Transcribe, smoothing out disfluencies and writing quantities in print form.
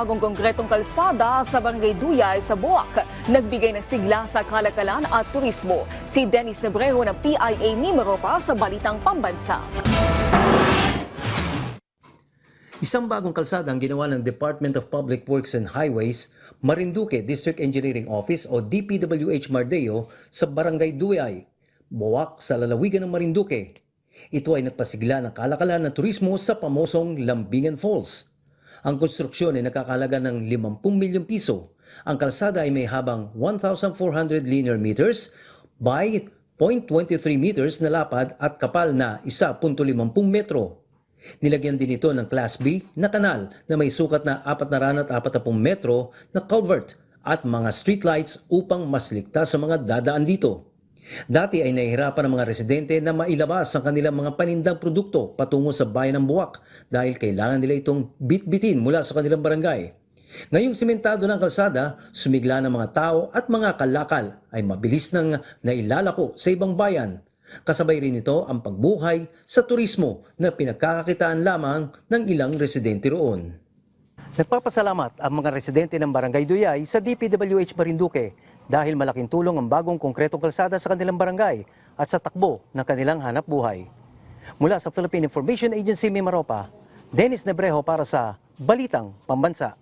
bagong konkretong kalsada sa Barangay Duyay sa Buwak. Nagbigay ng sigla sa kalakalan at turismo. Si Dennis Nebrejo ng PIA Mimaropa sa Balitang Pambansa. Isang bagong kalsada ang ginawa ng Department of Public Works and Highways, Marinduque District Engineering Office o DPWH Mardeo sa Barangay Duyay, Buwak sa lalawigan ng Marinduque. Ito ay nagpasigla ng kalakalan ng turismo sa pamosong Lambingan Falls. Ang konstruksyon ay nakakalaga ng 50 milyong piso. Ang kalsada ay may habang 1,400 linear meters by 0.23 meters na lapad at kapal na 1.50 metro. Nilagyan din ito ng Class B na kanal na may sukat na 440 metro na culvert at mga streetlights upang mas ligtas sa mga dadaan dito. Dati ay nahihirapan ang mga residente na mailabas ang kanilang mga panindang produkto patungo sa bayan ng Buwak dahil kailangan nila itong bitbitin mula sa kanilang barangay. Ngayong simentado ng kalsada, sumigla ng mga tao at mga kalakal ay mabilis nang nailalako sa ibang bayan. Kasabay rin ito ang pagbuhay sa turismo na pinagkakakitaan lamang ng ilang residente roon. Nagpapasalamat ang mga residente ng Barangay Duyay sa DPWH Marinduque dahil malaking tulong ang bagong konkretong kalsada sa kanilang barangay at sa takbo ng kanilang hanap buhay. Mula sa Philippine Information Agency Mimaropa, Dennis Nebrejo para sa Balitang Pambansa.